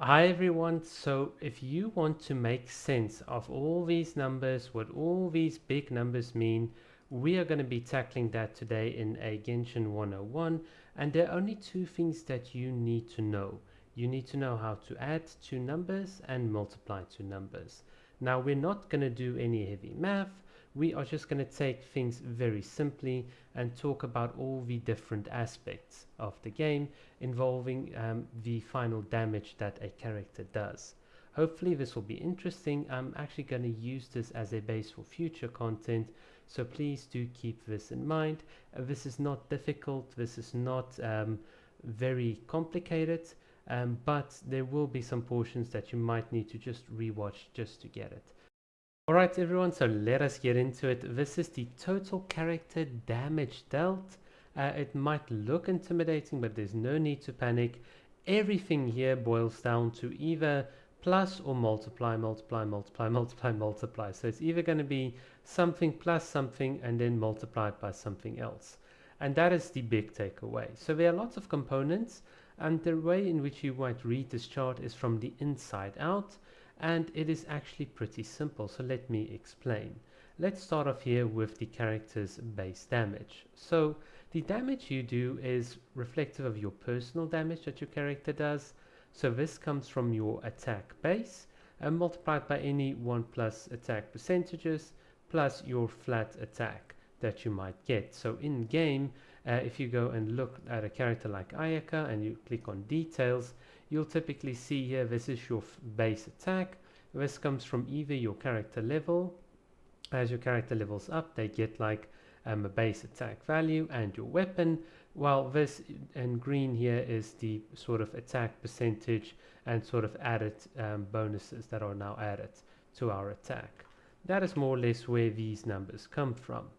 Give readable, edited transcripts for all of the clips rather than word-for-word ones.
Hi everyone, so if you want to make sense of all these numbers, what all these big numbers mean, we are going to be tackling that today in a Genshin 101, and there are only two things that you need to know. You need to know how to add two numbers and multiply two numbers. Now we're not going to do any heavy math, we are just going to take things very simply and talk about all the different aspects of the game involving the final damage that a character does. Hopefully this will be interesting. I'm actually going to use this as a base for future content, so please do keep this in mind. This is not difficult, this is not very complicated, but there will be some portions that you might need to just rewatch just to get it. Alright everyone, so let us get into it. This is the total character damage dealt. It might look intimidating, but there's no need to panic. Everything here boils down to either plus or multiply, multiply, multiply, multiply, multiply. So it's either going to be something plus something and then multiplied by something else. And that is the big takeaway. So there are lots of components, and the way in which you might read this chart is from the inside out. And it is actually pretty simple, so let me explain. Let's start off here with the character's base damage. So the damage you do is reflective of your personal damage that your character does. So this comes from your attack base and multiplied by any 1 plus attack percentages plus your flat attack that you might get. So in game, if you go and look at a character like Ayaka and you click on details, you'll typically see here this is your base attack. This comes from either your character level. As your character levels up, they get like a base attack value and your weapon, while this in green here is the sort of attack percentage and sort of added bonuses that are now added to our attack. That is more or less where these numbers come from.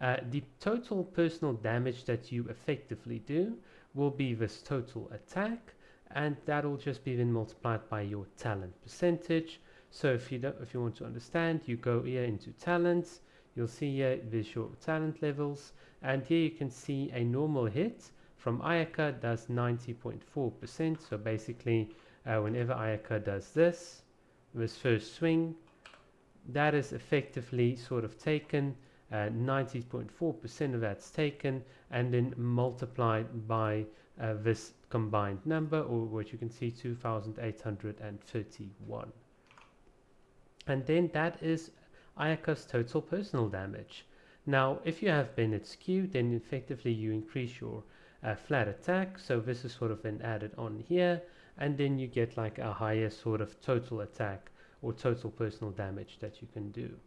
The total personal damage that you effectively do will be this total attack, and that will just be then multiplied by your talent percentage. So if you want to understand, you go here into talents, you'll see here there's your talent levels, and here you can see a normal hit from Ayaka does 90.4%. So basically whenever Ayaka does this first swing, that is effectively sort of taken 90.4% of that's taken and then multiplied by this combined number, or what you can see 2831, and then that is Ayaka's total personal damage. Now if you have Bennett skew, then effectively you increase your flat attack, so this is sort of then added on here, and then you get like a higher sort of total attack or total personal damage that you can do.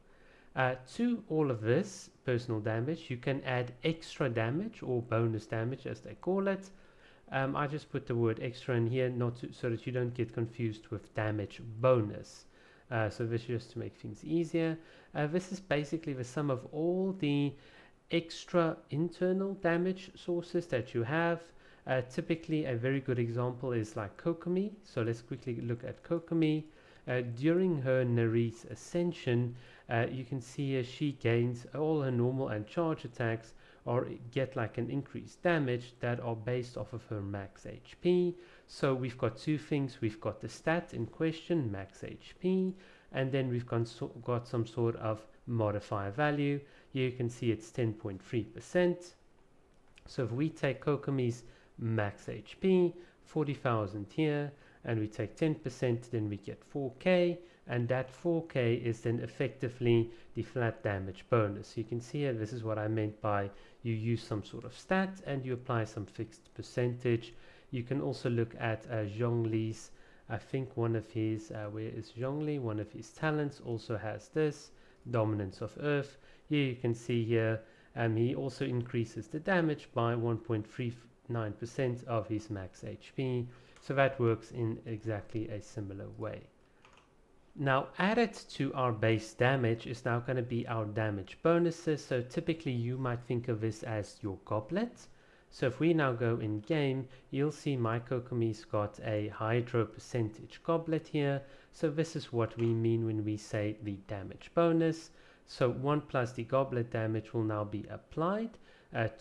To all of this personal damage, you can add extra damage or bonus damage as they call it. I just put the word extra in here so that you don't get confused with damage bonus. So this is just to make things easier. This is basically the sum of all the extra internal damage sources that you have. Typically a very good example is like Kokomi. So let's quickly look at Kokomi. During her Nari's ascension, you can see here she gains all her normal and charge attacks or get like an increased damage that are based off of her max HP. So we've got two things. We've got the stat in question, max HP, and then we've got some sort of modifier value. Here you can see it's 10.3%. So if we take Kokomi's max HP, 40,000 here, and we take 10%, then we get 4k, and that 4k is then effectively the flat damage bonus. You can see here, this is what I meant by you use some sort of stat and you apply some fixed percentage. You can also look at Zhongli's, I think one of his, where is Zhongli? One of his talents also has this, Dominance of Earth. Here you can see here, he also increases the damage by 1.39% of his max HP. So that works in exactly a similar way. Now added to our base damage is now going to be our damage bonuses. So typically you might think of this as your goblet. So if we now go in game, you'll see my Kokomi's got a hydro percentage goblet here. So this is what we mean when we say the damage bonus. So 1 plus the goblet damage will now be applied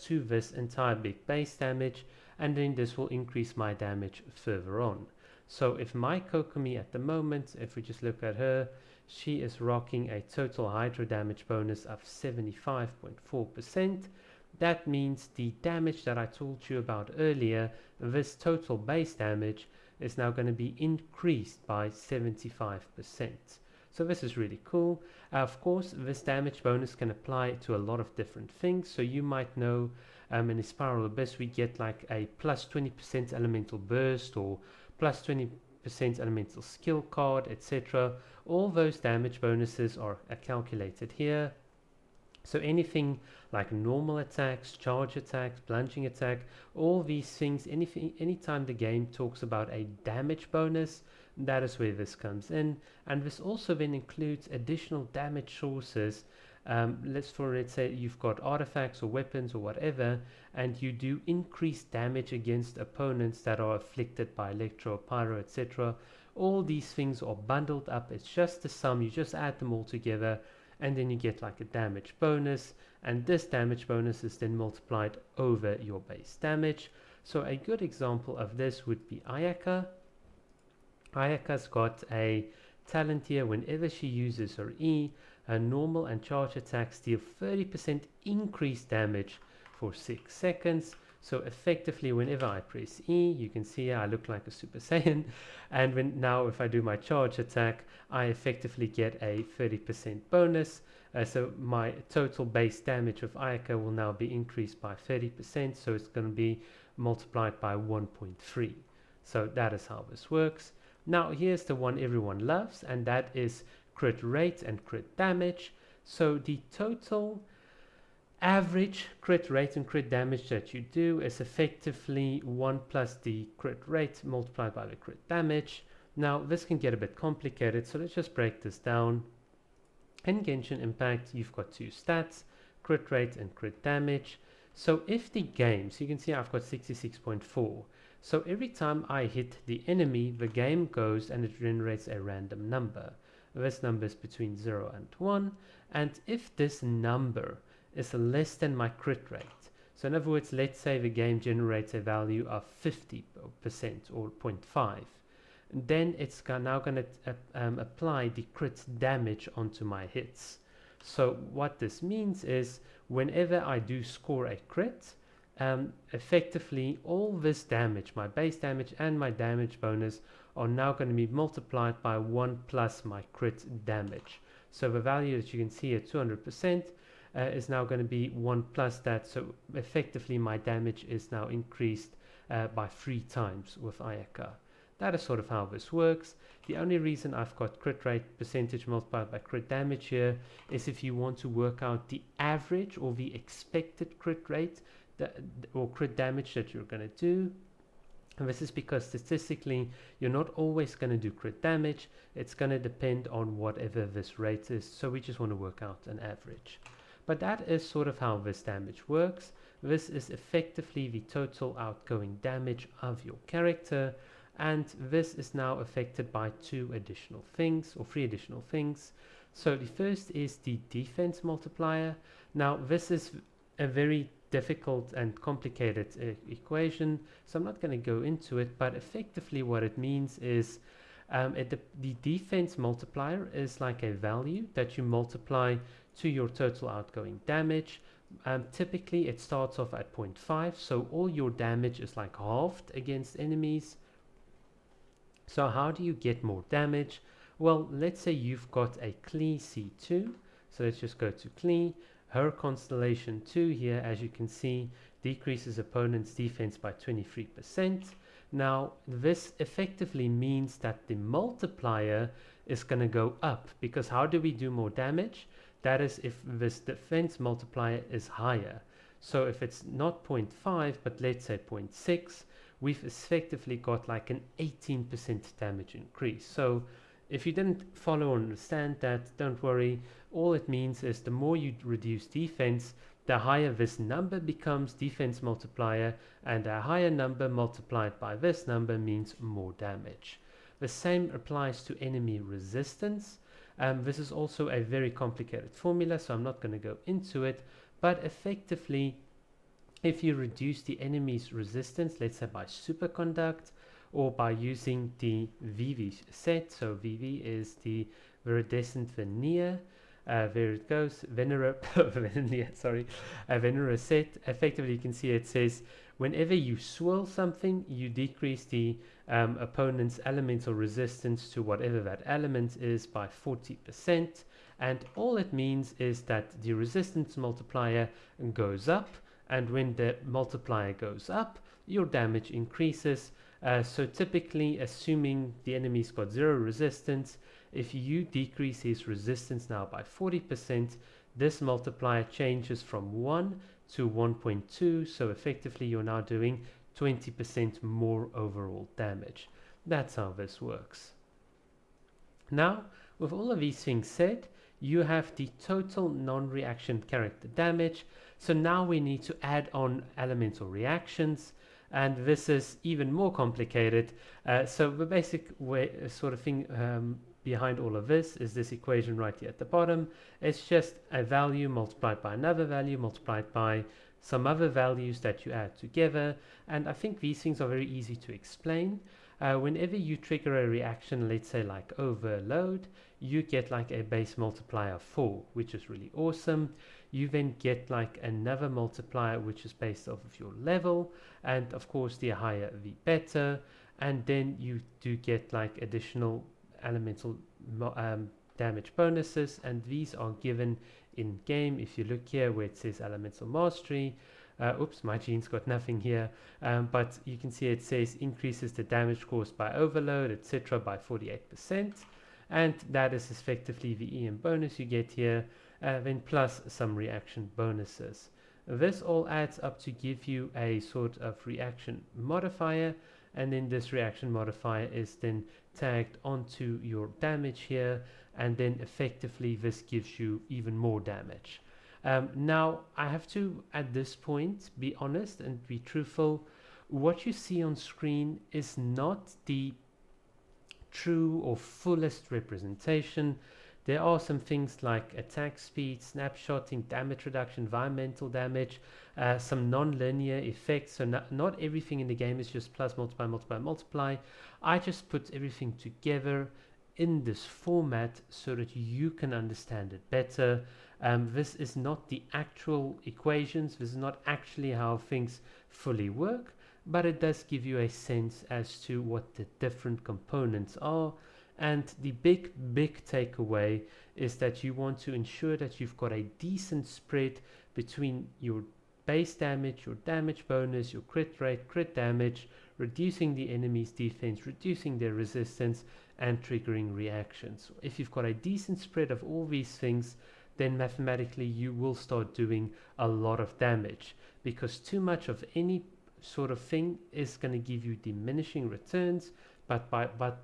to this entire big base damage, and then this will increase my damage further on. So if my Kokomi at the moment, if we just look at her, she is rocking a total hydro damage bonus of 75.4%. That means the damage that I told you about earlier, this total base damage, is now going to be increased by 75%. So this is really cool. Of course, this damage bonus can apply to a lot of different things. So you might know in a Spiral Abyss we get like a plus 20% elemental burst or plus 20% elemental skill card, etc. All those damage bonuses are calculated here. So anything like normal attacks, charge attacks, plunging attack, all these things, anytime the game talks about a damage bonus, that is where this comes in. And this also then includes additional damage sources. Let's say you've got artifacts or weapons or whatever, and you do increased damage against opponents that are afflicted by electro, pyro, etc. All these things are bundled up. It's just the sum. You just add them all together, and then you get like a damage bonus, and this damage bonus is then multiplied over your base damage. So a good example of this would be Ayaka. Ayaka's got a talent here. Whenever she uses her E, her normal and charge attacks deal 30% increased damage for 6 seconds. So effectively, whenever I press E, you can see I look like a Super Saiyan. And now if I do my charge attack, I effectively get a 30% bonus. So my total base damage of Ayaka will now be increased by 30%. So it's going to be multiplied by 1.3. So that is how this works. Now here's the one everyone loves, and that is crit rate and crit damage. So the total average crit rate and crit damage that you do is effectively 1 plus the crit rate multiplied by the crit damage. Now this can get a bit complicated, so let's just break this down. In Genshin Impact, you've got two stats, crit rate and crit damage. So if the game, so you can see I've got 66.4. So every time I hit the enemy, the game goes and it generates a random number. This number is between 0 and 1. And if this number is less than my crit rate, so in other words, let's say the game generates a value of 50% or 0.5, then it's now going to apply the crit damage onto my hits. So what this means is whenever I do score a crit, effectively all this damage, my base damage and my damage bonus, are now going to be multiplied by 1 plus my crit damage. So the value that you can see at 200% is now going to be 1 plus that. So effectively my damage is now increased by 3 times with Ayaka. That is sort of how this works. The only reason I've got crit rate percentage multiplied by crit damage here is if you want to work out the average or the expected crit rate or crit damage that you're going to do. And this is because statistically you're not always going to do crit damage. It's going to depend on whatever this rate is. So we just want to work out an average. But that is sort of how this damage works. This is effectively the total outgoing damage of your character. And this is now affected by 2 additional things or 3 additional things. So the first is the defense multiplier. Now this is a very difficult and complicated equation, so I'm not going to go into it, but effectively what it means is the defense multiplier is like a value that you multiply to your total outgoing damage. Typically it starts off at 0.5, so all your damage is like halved against enemies. So how do you get more damage? Well, let's say you've got a Klee C2, so let's just go to Klee. Her Constellation 2 here, as you can see, decreases opponent's defense by 23%. Now, this effectively means that the multiplier is going to go up, because how do we do more damage? That is if this defense multiplier is higher. So if it's not 0.5, but let's say 0.6, we've effectively got like an 18% damage increase. So if you didn't follow or understand that, don't worry. All it means is the more you reduce defense, the higher this number becomes, defense multiplier, and a higher number multiplied by this number means more damage. The same applies to enemy resistance. This is also a very complicated formula, so I'm not going to go into it, but effectively, if you reduce the enemy's resistance, let's say by superconduct, or by using the VV set. So VV is the viridescent veneer. There it goes, veneer, sorry, veneer set. Effectively, you can see it says whenever you swirl something, you decrease the opponent's elemental resistance to whatever that element is by 40%. And all it means is that the resistance multiplier goes up, and when the multiplier goes up, your damage increases. So typically, assuming the enemy's got 0 resistance, if you decrease his resistance now by 40%, this multiplier changes from 1 to 1.2, so effectively you're now doing 20% more overall damage. That's how this works. Now, with all of these things said, you have the total non-reaction character damage. So now we need to add on elemental reactions, and this is even more complicated. So the basic way, sort of thing behind all of this is this equation right here at the bottom. It's just a value multiplied by another value multiplied by some other values that you add together. And I think these things are very easy to explain. Whenever you trigger a reaction, let's say like overload, you get like a base multiplier 4, which is really awesome. You then get like another multiplier which is based off of your level, and of course the higher the better. And then you do get like additional elemental damage bonuses, and these are given in game. If you look here where it says elemental mastery, oops, my gene's got nothing here, but you can see it says increases the damage caused by overload, etc. by 48%, and that is effectively the EM bonus you get here, then plus some reaction bonuses. This all adds up to give you a sort of reaction modifier, and then this reaction modifier is then tagged onto your damage here, and then effectively this gives you even more damage. Now I have to at this point be honest and be truthful. What you see on screen is not the true or fullest representation. There are some things like attack speed, snapshotting, damage reduction, environmental damage, some non-linear effects. So not everything in the game is just plus, multiply, multiply, multiply. I just put everything together in this format so that you can understand it better. This is not the actual equations. This is not actually how things fully work, but it does give you a sense as to what the different components are. And the big takeaway is that you want to ensure that you've got a decent spread between your base damage, your damage bonus, your crit rate, crit damage, reducing the enemy's defense, reducing their resistance, and triggering reactions. If you've got a decent spread of all these things, then mathematically you will start doing a lot of damage, because too much of any sort of thing is going to give you diminishing returns. But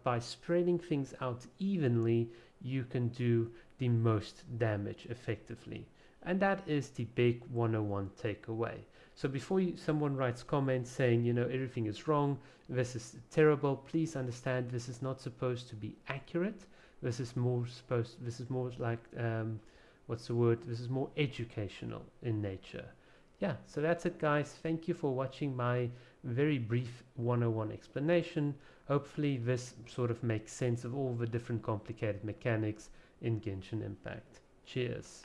by spreading things out evenly, you can do the most damage effectively. And that is the big 101 takeaway. So before someone writes comments saying, you know, everything is wrong, this is terrible, please understand this is not supposed to be accurate. This is more like, what's the word? This is more educational in nature. Yeah, so that's it, guys. Thank you for watching my very brief 101 explanation. Hopefully this sort of makes sense of all the different complicated mechanics in Genshin Impact. Cheers.